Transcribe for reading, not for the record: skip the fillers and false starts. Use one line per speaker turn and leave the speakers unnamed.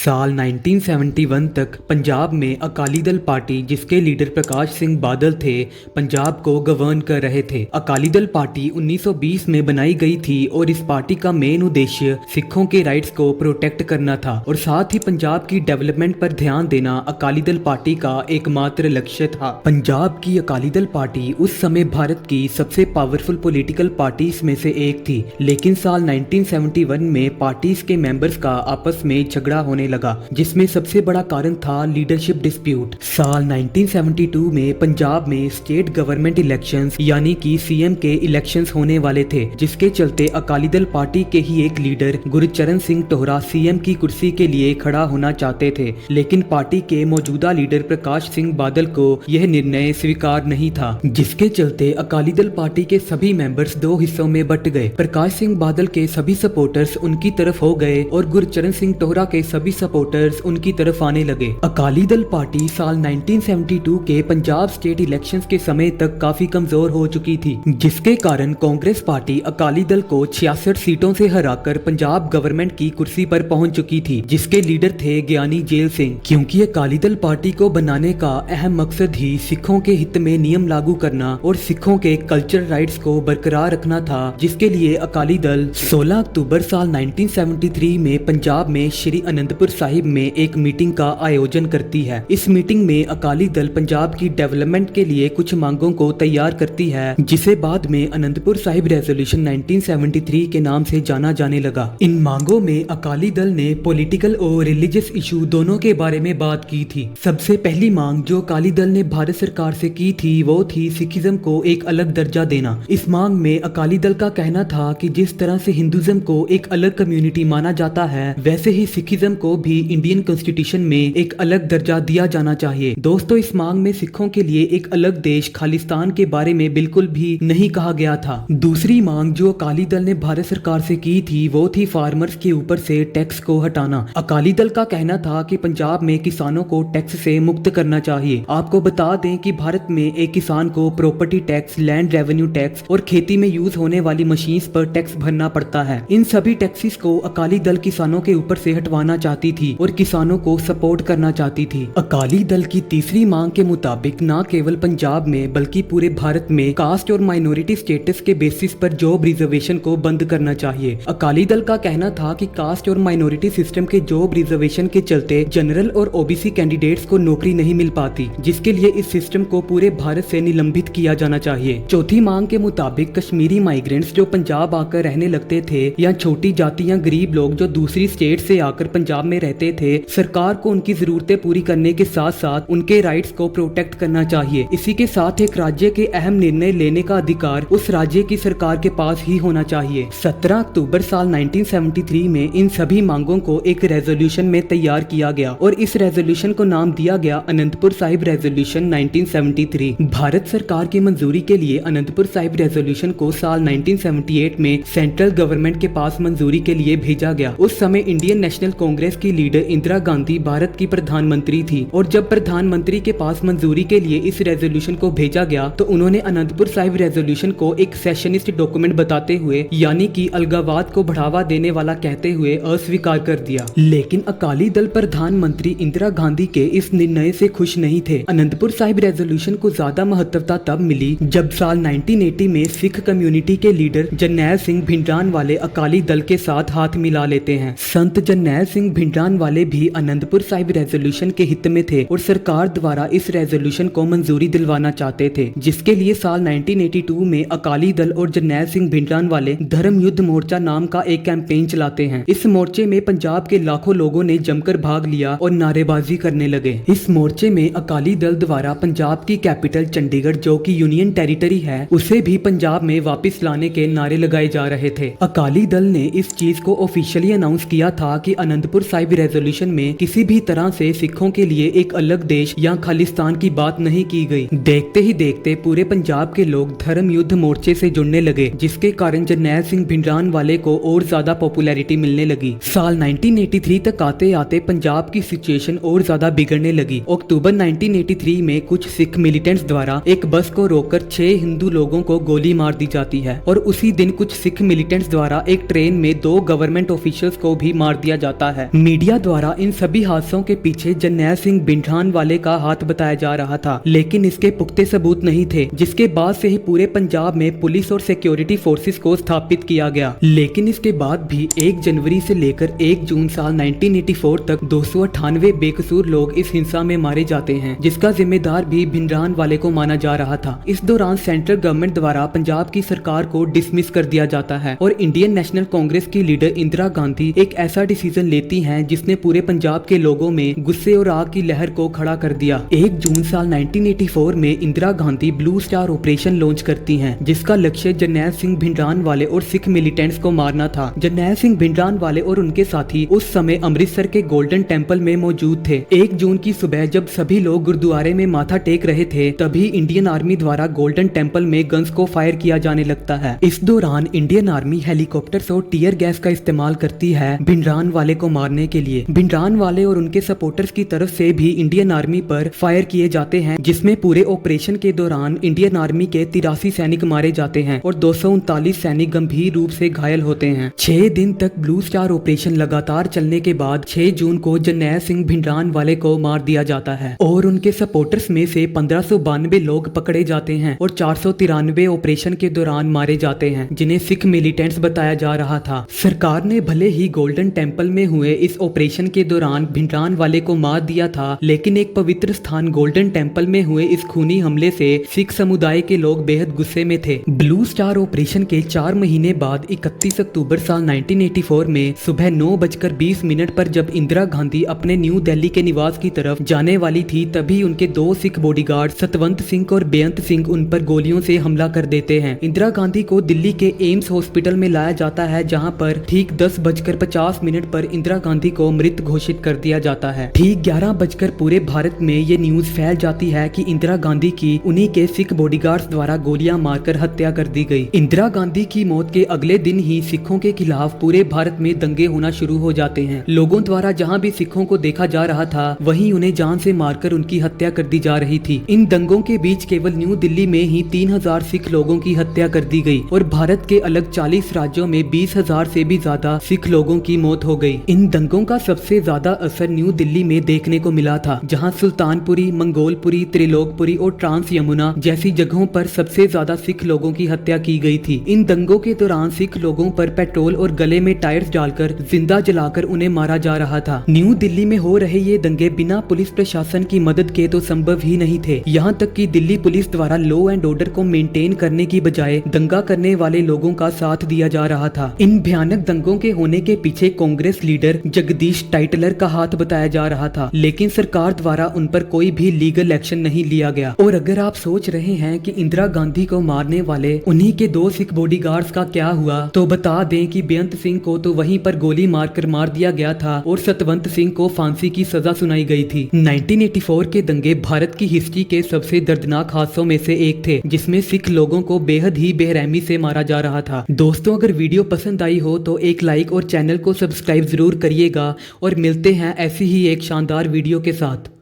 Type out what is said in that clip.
साल 1971 तक पंजाब में अकाली दल पार्टी, जिसके लीडर प्रकाश सिंह बादल थे, पंजाब को गवर्न कर रहे थे। अकाली दल पार्टी 1920 में बनाई गई थी और इस पार्टी का मेन उद्देश्य सिखों के राइट्स को प्रोटेक्ट करना था और साथ ही पंजाब की डेवलपमेंट पर ध्यान देना अकाली दल पार्टी का एकमात्र लक्ष्य था। पंजाब की अकाली दल पार्टी उस समय भारत की सबसे पावरफुल पॉलिटिकल पार्टीज में से एक थी, लेकिन साल 1971 में पार्टीज के मेंबर्स का आपस में झगड़ा होने लगा, जिसमें सबसे बड़ा कारण था लीडरशिप डिस्प्यूट। साल 1972 में पंजाब में स्टेट गवर्नमेंट इलेक्शंस यानी कि सीएम के इलेक्शंस होने वाले थे, जिसके चलते अकाली दल पार्टी के ही एक लीडर गुरचरण सिंह तोहरा सीएम की कुर्सी के लिए खड़ा होना चाहते थे, लेकिन पार्टी के मौजूदा लीडर प्रकाश सिंह बादल को यह निर्णय स्वीकार नहीं था, जिसके चलते अकाली दल पार्टी के सभी मेंबर्स दो हिस्सों में बट गए। प्रकाश सिंह बादल के सभी सपोर्टर्स उनकी तरफ हो गए और गुरचरण सिंह तोहरा के सभी सपोर्टर्स उनकी तरफ आने लगे। अकाली दल पार्टी साल 1972 के पंजाब स्टेट इलेक्शंस के समय तक काफी कमजोर हो चुकी थी, जिसके कारण कांग्रेस पार्टी अकाली दल को 66 सीटों से हराकर पंजाब गवर्नमेंट की कुर्सी पर पहुंच चुकी थी, जिसके लीडर थे ज्ञानी जेल सिंह। क्योंकि अकाली दल पार्टी को बनाने का अहम मकसद ही सिखों के हित में नियम लागू करना और सिखों के कल्चरल राइट्स को बरकरार रखना था, जिसके लिए अकाली दल 16 अक्टूबर साल 1973 में पंजाब में श्री अनंदपुर साहिब में एक मीटिंग का आयोजन करती है। इस मीटिंग में अकाली दल पंजाब की डेवलपमेंट के लिए कुछ मांगों को तैयार करती है, जिसे बाद में अनंदपुर साहिब रेजोल्यूशन 1973 के नाम से जाना जाने लगा। इन मांगों में अकाली दल ने पॉलिटिकल और रिलीजियस इशू दोनों के बारे में बात की थी। सबसे पहली मांग जो अकाली दल ने भारत सरकार से की थी वो थी सिखिज्म को एक अलग दर्जा देना। इस मांग में अकाली दल का कहना था कि जिस तरह से हिंदुइज्म को एक अलग कम्युनिटी माना जाता है, वैसे ही सिखिज्म को भी इंडियन कॉन्स्टिट्यूशन में एक अलग दर्जा दिया जाना चाहिए। दोस्तों, इस मांग में सिखों के लिए एक अलग देश खालिस्तान के बारे में बिल्कुल भी नहीं कहा गया था। दूसरी मांग जो अकाली दल ने भारत सरकार से की थी वो थी फार्मर्स के ऊपर से टैक्स को हटाना। अकाली दल का कहना था कि पंजाब में किसानों को टैक्स से मुक्त करना चाहिए। आपको बता दें कि भारत में एक किसान को property tax, land revenue tax और खेती में यूज होने वाली मशीन्स पर टैक्स भरना पड़ता है। इन सभी टैक्सेस को अकाली दल किसानों के ऊपर से हटवाना चाहती थी और किसानों को सपोर्ट करना चाहती थी। अकाली दल की तीसरी मांग के मुताबिक न केवल पंजाब में बल्कि पूरे भारत में कास्ट और माइनॉरिटी स्टेटस के बेसिस पर जॉब रिजर्वेशन को बंद करना चाहिए। अकाली दल का कहना था कि कास्ट और माइनॉरिटी सिस्टम के जॉब रिजर्वेशन के चलते जनरल और ओबीसी कैंडिडेट्स को नौकरी नहीं मिल पाती, जिसके लिए इस सिस्टम को पूरे भारत से निलंबित किया जाना चाहिए। चौथी मांग के मुताबिक कश्मीरी माइग्रेंट्स जो पंजाब आकर रहने लगते थे या छोटी जाति या गरीब लोग जो दूसरी स्टेट से आकर पंजाब में रहते थे, सरकार को उनकी जरूरतें पूरी करने के साथ साथ उनके राइट्स को प्रोटेक्ट करना चाहिए। इसी के साथ एक राज्य के अहम निर्णय लेने का अधिकार उस राज्य की सरकार के पास ही होना चाहिए। 17 अक्टूबर साल 1973 में इन सभी मांगों को एक रेजोल्यूशन में तैयार किया गया और इस रेजोल्यूशन को नाम दिया गया अनंतपुर साहिब रेजोल्यूशन 1973। भारत सरकार की मंजूरी के लिए अनंतपुर साहिब रेजोल्यूशन को साल 1978 में सेंट्रल गवर्नमेंट के पास मंजूरी के लिए भेजा गया। उस समय इंडियन नेशनल कांग्रेस की लीडर इंदिरा गांधी भारत की प्रधानमंत्री थी और जब प्रधानमंत्री के पास मंजूरी के लिए इस रेजोल्यूशन को भेजा गया तो उन्होंने अनंतपुर साहिब रेजोल्यूशन को एक सेशनिस्ट डॉक्यूमेंट बताते हुए यानी कि अलगाववाद को बढ़ावा देने वाला कहते हुए अस्वीकार कर दिया। लेकिन अकाली दल प्रधानमंत्री इंदिरा गांधी के इस निर्णय से खुश नहीं थे। अनंतपुर साहिब रेजोल्यूशन को ज्यादा महत्वता तब मिली जब साल 1980 में सिख कम्युनिटी के लीडर जरनैल सिंह भिंडरानवाले अकाली दल के साथ हाथ मिला लेते हैं। संत जरनैल सिंह भिंडरानवाले भी अनंतपुर साहिब रेजोल्यूशन के हित में थे और सरकार द्वारा इस रेजोल्यूशन को मंजूरी दिलवाना चाहते थे, जिसके लिए साल 1982 में अकाली दल और जरनैल सिंह भिंडरानवाले धर्म युद्ध मोर्चा नाम का एक कैंपेन चलाते हैं। इस मोर्चे में पंजाब के लाखों लोगों ने जमकर भाग लिया और नारेबाजी करने लगे। इस मोर्चे में अकाली दल द्वारा पंजाब की कैपिटल चंडीगढ़ जो कि यूनियन टेरिटरी है उसे भी पंजाब में वापस लाने के नारे लगाए जा रहे थे। अकाली दल ने इस चीज को ऑफिशियली अनाउंस किया था कि अनंतपुर साहिब रेजोल्यूशन में किसी भी तरह से सिखों के लिए एक अलग देश या खालिस्तान की बात नहीं की गई। देखते ही देखते पूरे पंजाब के लोग धर्म युद्ध मोर्चे से जुड़ने लगे, जिसके कारण जरनैल सिंह भिंडरानवाले को और ज्यादा पॉपुलैरिटी मिलने लगी। साल 1983 तक आते आते पंजाब की सिचुएशन और ज्यादा बिगड़ने लगी। अक्टूबर 1983 में कुछ सिख मिलिटेंट्स द्वारा एक बस को रोककर 6 हिंदू लोगों को गोली मार दी जाती है और उसी दिन कुछ सिख मिलिटेंट्स द्वारा एक ट्रेन में 2 गवर्नमेंट ऑफिशियल्स को भी मार दिया जाता है। मीडिया द्वारा इन सभी हादसों के पीछे जरनैल सिंह भिंडरानवाले का हाथ बताया जा रहा था, लेकिन इसके पुख्ते सबूत नहीं थे, जिसके बाद से ही पूरे पंजाब में पुलिस और सिक्योरिटी फोर्सेस को स्थापित किया गया। लेकिन इसके बाद भी 1 जनवरी से लेकर 1 जून साल 1984 तक 298 बेकसूर लोग इस हिंसा में मारे जाते हैं, जिसका जिम्मेदार भी भिंडरानवाले को माना जा रहा था। इस दौरान सेंट्रल गवर्नमेंट द्वारा पंजाब की सरकार को डिसमिस कर दिया जाता है और इंडियन नेशनल कांग्रेस की लीडर इंदिरा गांधी एक ऐसा डिसीजन लेती हैं जिसने पूरे पंजाब के लोगों में गुस्से और आग की लहर को खड़ा कर दिया। 1 जून साल 1984 में Indira Gandhi blue star operation launch करती हैं, जिसका लक्ष्य जरनैल सिंह भिंडरानवाले और सिख मिलिटेंट्स को मारना था। जरनैल सिंह भिंडरानवाले और उनके साथी उस समय अमृतसर के गोल्डन टेम्पल में मौजूद थे। 1 जून की सुबह जब सभी लोग गुरुद्वारे में माथा टेक रहे थे, तभी इंडियन आर्मी द्वारा गोल्डन टेम्पल में गन्स को फायर किया जाने लगता है। इस दौरान इंडियन आर्मी हेलीकॉप्टर्स और टीयर गैस का इस्तेमाल करती है भिंडरानवाले को मारने के लिए। भिंडरानवाले और उनके सपोर्टर्स की तरफ से भी इंडियन आर्मी पर फायर किए जाते हैं, जिसमें पूरे ऑपरेशन के दौरान इंडियन आर्मी के 83 सैनिक मारे जाते हैं और 239 सैनिक गंभीर रूप से घायल होते हैं। 6 दिन तक ब्लू स्टार ऑपरेशन लगातार चलने के बाद 6 जून को जरनैल सिंह भिंडरानवाले को मार दिया जाता है और उनके सपोर्टर्स में से 1592 लोग पकड़े जाते हैं और 493 ऑपरेशन के दौरान मारे जाते हैं, जिन्हें सिख मिलिटेंट्स बताया जा रहा था। सरकार ने भले ही गोल्डन टेम्पल में हुए इस ऑपरेशन के दौरान भिंडरानवाले को मार दिया था, लेकिन एक पवित्र स्थान गोल्डन टेम्पल में हुए इस खूनी हमले से सिख समुदाय के लोग बेहद गुस्से में थे। ब्लू स्टार ऑपरेशन के 4 महीने बाद 31 अक्टूबर साल 1984 में सुबह 9:20 पर जब इंदिरा गांधी अपने न्यू दिल्ली के निवास की तरफ जाने वाली थी, तभी उनके 2 सिख बॉडीगार्ड सतवंत सिंह और बेअंत सिंह उन पर गोलियों से हमला कर देते हैं। इंदिरा गांधी को दिल्ली के एम्स हॉस्पिटल में लाया जाता है, जहां पर ठीक 10:50 पर इंदिरा गांधी को मृत घोषित कर दिया जाता है। ठीक 11 पूरे भारत में ये न्यूज फैल जाती है कि इंदिरा गांधी की उन्हीं के सिख बॉडीगार्ड्स द्वारा गोलियां मारकर हत्या कर दी गई। इंदिरा गांधी की मौत के अगले दिन ही सिखों के खिलाफ पूरे भारत में दंगे होना शुरू हो जाते हैं। लोगों द्वारा जहां भी सिखों को देखा जा रहा था, वहीं उन्हें जान से मारकर उनकी हत्या कर दी जा रही थी। इन दंगों के बीच केवल न्यू दिल्ली में ही 3000 सिख लोगों की हत्या कर दी गई और भारत के अलग 40 राज्यों में 20,000 से भी ज्यादा सिख लोगों की मौत हो गई। इन दंगों का सबसे ज्यादा असर न्यू दिल्ली में देखने को मिला था, जहां सुल्तानपुरी, मंगोलपुरी, त्रिलोकपुरी और ट्रांस यमुना जैसी जगहों पर सबसे ज्यादा सिख लोगों की हत्या की गई थी। इन दंगों के दौरान सिख लोगों पर पेट्रोल और गले में टायर्स डालकर जिंदा जलाकर उन्हें मारा जा रहा था। न्यू दिल्ली में हो रहे ये दंगे बिना पुलिस प्रशासन की मदद के तो संभव ही नहीं थे। यहाँ तक कि दिल्ली पुलिस द्वारा लॉ एंड ऑर्डर को मेंटेन करने की बजाय दंगा करने वाले लोगों का साथ दिया जा रहा था। इन भयानक दंगों के होने के पीछे कांग्रेस लीडर जगदीश टाइटलर का हाथ बताया जा रहा था, लेकिन सरकार द्वारा उन पर कोई भी लीगल एक्शन नहीं लिया गया। और अगर आप सोच रहे हैं कि इंदिरा गांधी को मारने वाले उन्हीं के 2 सिख बॉडीगार्ड्स का क्या हुआ, तो बता दें कि बेअंत सिंह को तो वहीं पर गोली मारकर मार दिया गया था और सतवंत सिंह को फांसी की सजा सुनाई गई थी। 1984 के दंगे भारत की हिस्ट्री के सबसे दर्दनाक हादसों में से एक थे, जिसमें सिख लोगों को बेहद ही बेरहमी से मारा जा रहा था। दोस्तों, अगर वीडियो पसंद आई हो तो एक लाइक और चैनल को सब्सक्राइब जरूर करिएगा और मिलते हैं ऐसी ही एक शानदार वीडियो के साथ।